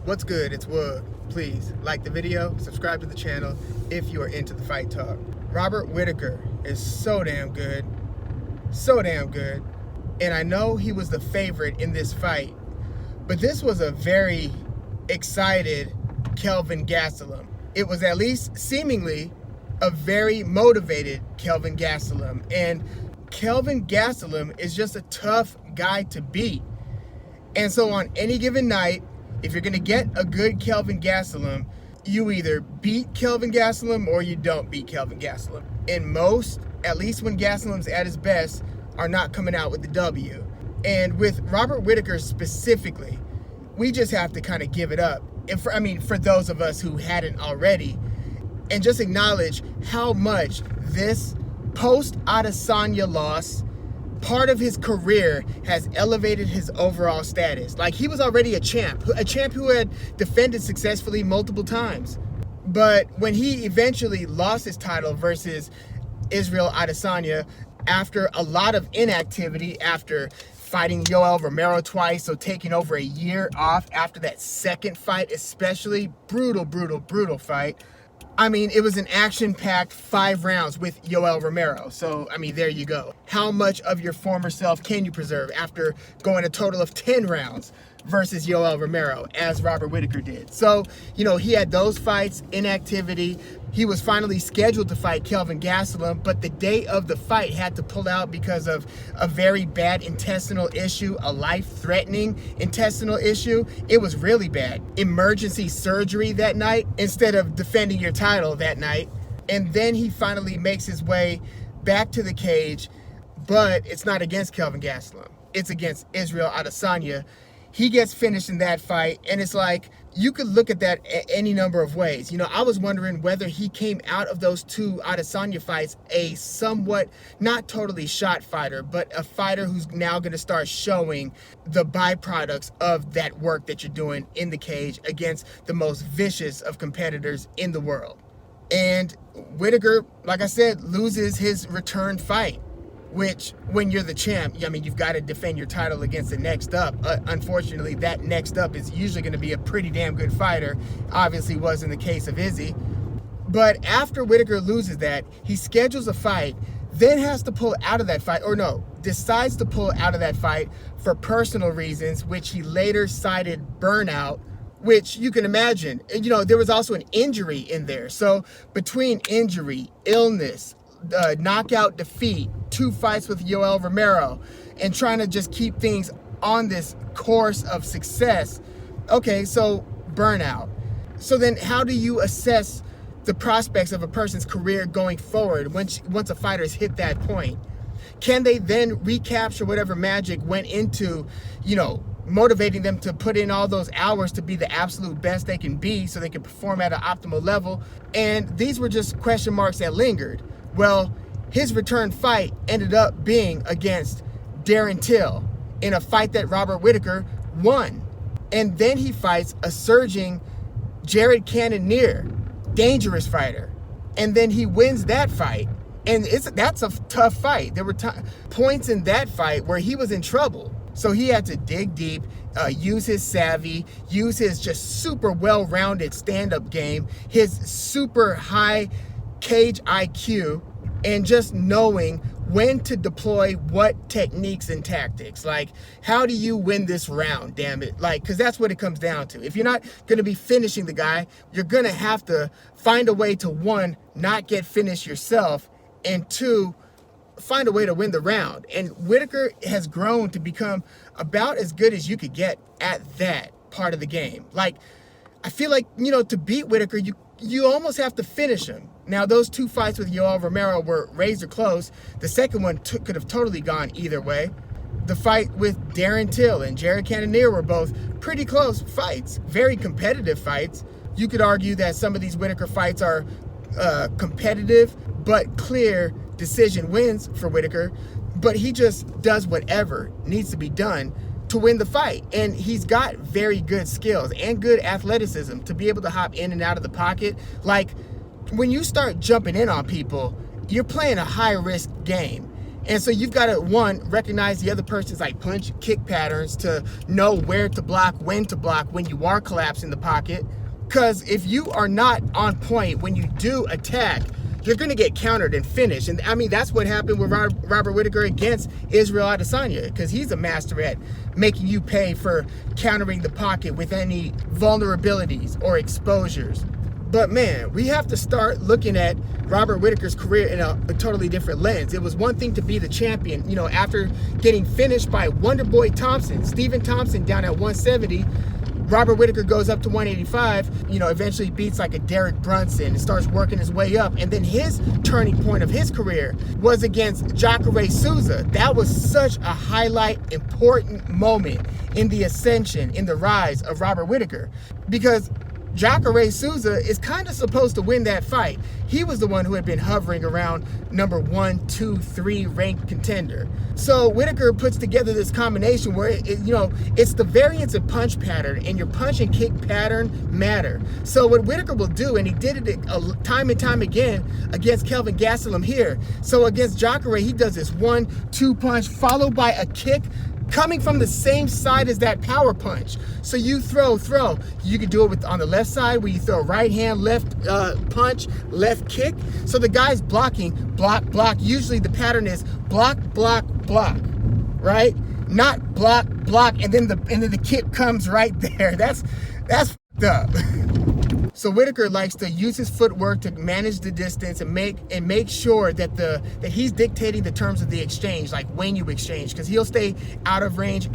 What's good? It's Woog. Please like the video, subscribe to the channel if you are into the fight talk. Robert Whittaker is so damn good. So damn good. And I know he was the favorite in this fight, but this was a very excited Kelvin Gastelum. It was at least seemingly a very motivated Kelvin Gastelum. And Kelvin Gastelum is just a tough guy to beat. And so on any given night, if you're going to get a good Kelvin Gastelum, you either beat Kelvin Gastelum or you don't beat Kelvin Gastelum. And most, at least when Gastelum's at his best, are not coming out with the W. And with Robert Whittaker specifically, we just have to kind of give it up. And for those of us who hadn't already, and just acknowledge how much this post-Adesanya loss, part of his career, has elevated his overall status. Like, he was already a champ who had defended successfully multiple times. But when he eventually lost his title versus Israel Adesanya after a lot of inactivity, after fighting Yoel Romero twice, so taking over a year off after that second fight, especially brutal fight. I mean, it was an action-packed 5 rounds with Yoel Romero. So, there you go. How much of your former self can you preserve after going a total of 10 rounds versus Yoel Romero, as Robert Whittaker did? So, he had those fights, inactivity. He was finally scheduled to fight Kelvin Gastelum, but the day of the fight had to pull out because of a very bad intestinal issue, a life-threatening intestinal issue. It was really bad. Emergency surgery that night instead of defending your title that night. And then he finally makes his way back to the cage, but it's not against Kelvin Gastelum. It's against Israel Adesanya. He gets finished in that fight, and it's like, you could look at that any number of ways. I was wondering whether he came out of those 2 Adesanya fights a somewhat, not totally shot fighter, but a fighter who's now going to start showing the byproducts of that work that you're doing in the cage against the most vicious of competitors in the world. And Whittaker, like I said, loses his return fight, which, when you're the champ, you've got to defend your title against the next up. Unfortunately, that next up is usually going to be a pretty damn good fighter. Obviously was in the case of Izzy. But after Whittaker loses that, he schedules a fight, then has to pull out of that fight, decides to pull out of that fight for personal reasons, which he later cited burnout, which you can imagine. There was also an injury in there. So between injury, illness, knockout defeat, 2 fights with Yoel Romero, and trying to just keep things on this course of success. Okay, so burnout. So then how do you assess the prospects of a person's career going forward once a fighter's hit that point? Can they then recapture whatever magic went into, motivating them to put in all those hours to be the absolute best they can be so they can perform at an optimal level? And these were just question marks that lingered. Well, his return fight ended up being against Darren Till in a fight that Robert Whittaker won. And then he fights a surging Cannonier, dangerous fighter. And then he wins that fight. And that's a tough fight. There were points in that fight where he was in trouble. So he had to dig deep, use his savvy, use his just super well-rounded stand-up game, his super high cage IQ, and just knowing when to deploy what techniques and tactics. Like, how do you win this round, damn it? Because that's what it comes down to. If you're not going to be finishing the guy, you're going to have to find a way to, 1, not get finished yourself, and 2, find a way to win the round. And Whittaker has grown to become about as good as you could get at that part of the game. I feel like, to beat Whittaker, you almost have to finish him. Now, those 2 fights with Yoel Romero were razor close. The second one could have totally gone either way. The fight with Darren Till and Cannonier were both pretty close fights, very competitive fights. You could argue that some of these Whittaker fights are competitive, but clear decision wins for Whittaker. But he just does whatever needs to be done to win the fight. And he's got very good skills and good athleticism to be able to hop in and out of the pocket. When you start jumping in on people, you're playing a high-risk game. And so you've got to, one, recognize the other person's like punch, kick patterns to know where to block, when you are collapsing the pocket. Because if you are not on point when you do attack, you're going to get countered and finished. And I mean, that's what happened with Robert Whittaker against Israel Adesanya, because he's a master at making you pay for countering the pocket with any vulnerabilities or exposures. But man, we have to start looking at Robert Whittaker's career in a totally different lens. It was one thing to be the champion, you know, after getting finished by Wonderboy Thompson, Stephen Thompson down at 170. Robert Whittaker goes up to 185, you know, eventually beats like a Derek Brunson and starts working his way up. And then his turning point of his career was against Jacare Souza. That was such a highlight, important moment in the ascension, in the rise of Robert Whittaker, because Jacare Souza is kind of supposed to win that fight. He was the one who had been hovering around number 1, 2, 3 ranked contender. So Whittaker puts together this combination where, it's the variance in punch pattern, and your punch and kick pattern matter. So what Whittaker will do, and he did it time and time again against Kelvin Gastelum here. So against Jacare, he does this 1-2 punch followed by a kick coming from the same side as that power punch. So you throw. You can do it on the left side where you throw right hand, left punch, left kick. So the guy's blocking, block. Usually the pattern is block, right? Not block, and then the kick comes right there. That's f***ed up. So Whittaker likes to use his footwork to manage the distance and make sure that he's dictating the terms of the exchange, like when you exchange, because he'll stay out of range,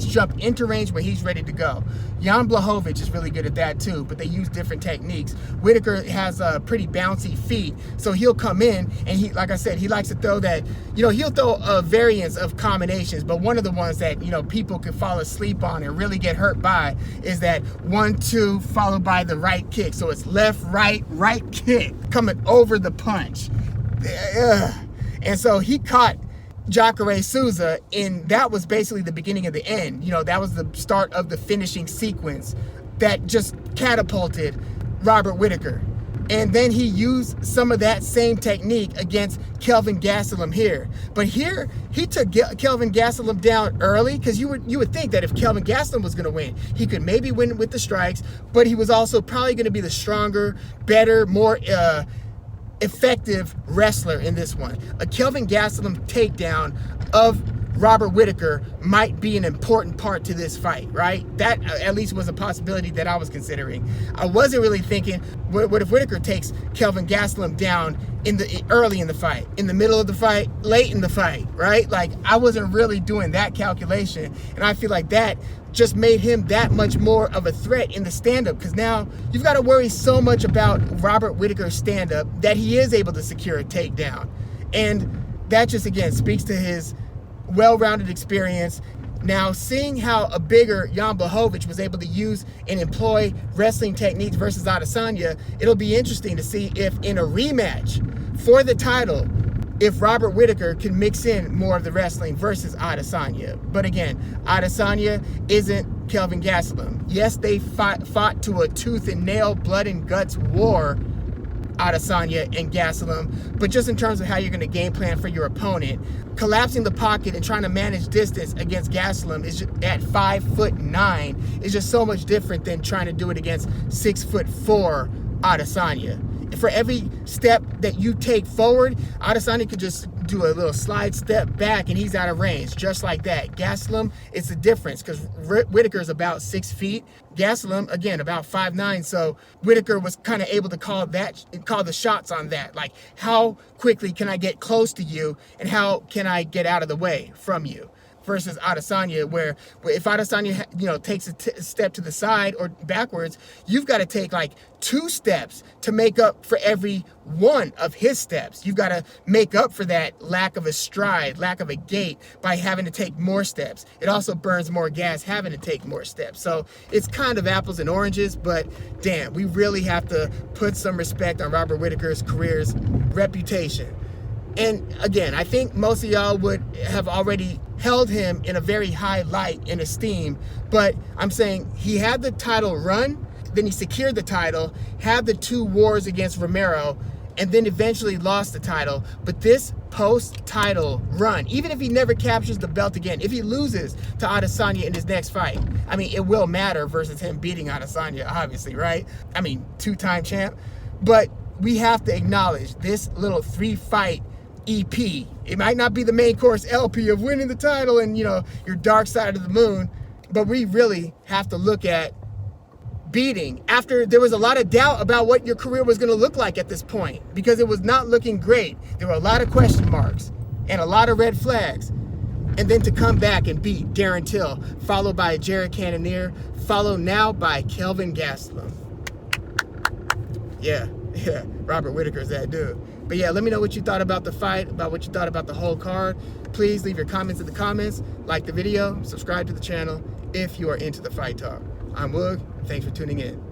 jump into range when he's ready to go. Jan Blachowicz is really good at that too, but they use different techniques. Whittaker has pretty bouncy feet, so he'll come in and he, like I said, he likes to throw that, he'll throw a variance of combinations, but one of the ones that, people can fall asleep on and really get hurt by is that 1-2 followed by the right kick. So it's left, right kick coming over the punch. And so he caught Jacare Souza, and that was basically the beginning of the end. That was the start of the finishing sequence that just catapulted Robert Whittaker. And then he used some of that same technique against Kelvin Gastelum here. But here, he took Kelvin Gastelum down early, because you would think that if Kelvin Gastelum was going to win, he could maybe win with the strikes, but he was also probably going to be the stronger, better, more effective wrestler in this one. A Kelvin Gastelum takedown of Robert Whittaker might be an important part to this fight, right? That at least was a possibility that I was considering. I wasn't really thinking, what if Whittaker takes Kelvin Gastelum down early in the fight, in the middle of the fight, late in the fight, right? Like, I wasn't really doing that calculation, and I feel like that just made him that much more of a threat in the stand-up, because now you've got to worry so much about Robert Whittaker's stand-up that he is able to secure a takedown. And that just, again, speaks to his well-rounded experience. Now, seeing how a bigger Jan Blachowicz was able to use and employ wrestling techniques versus Adesanya, it'll be interesting to see if in a rematch for the title, if Robert Whittaker can mix in more of the wrestling versus Adesanya. But again, Adesanya isn't Kelvin Gastelum. Yes, they fought to a tooth and nail, blood and guts war, Adesanya and Gastelum, but just in terms of how you're going to game plan for your opponent, collapsing the pocket and trying to manage distance against Gastelum is just, at 5'9", is just so much different than trying to do it against 6'4" Adesanya. For every step that you take forward, Adesanya could just do a little slide step back and he's out of range, just like that. Gastelum, it's the difference, because Whittaker is about 6 feet. Gastelum, again, about 5'9", so Whittaker was kind of able to call the shots on that. Like, how quickly can I get close to you, and how can I get out of the way from you? Versus Adesanya, where if Adesanya, takes a step to the side or backwards, you've got to take like 2 steps to make up for every one of his steps. You've got to make up for that lack of a stride, lack of a gait, by having to take more steps. It also burns more gas having to take more steps. So it's kind of apples and oranges, but damn, we really have to put some respect on Robert Whittaker's career's reputation. And again, I think most of y'all would have already held him in a very high light and esteem, but I'm saying he had the title run, then he secured the title, had the 2 wars against Romero, and then eventually lost the title. But this post-title run, even if he never captures the belt again, if he loses to Adesanya in his next fight, I mean, it will matter versus him beating Adesanya, obviously, right? I mean, two-time champ. But we have to acknowledge this little 3-fight EP. It might not be the main course LP of winning the title and, you know, your dark side of the moon, but we really have to look at beating after there was a lot of doubt about what your career was going to look like at this point, because it was not looking great. There were a lot of question marks and a lot of red flags. And then to come back and beat Darren Till, followed by Cannonier, followed now by Kelvin Gastelum. Yeah, Robert Whittaker is that dude. But yeah, let me know what you thought about the fight, about what you thought about the whole card. Please leave your comments in the comments, like the video, subscribe to the channel if you are into the fight talk. I'm Woog. Thanks for tuning in.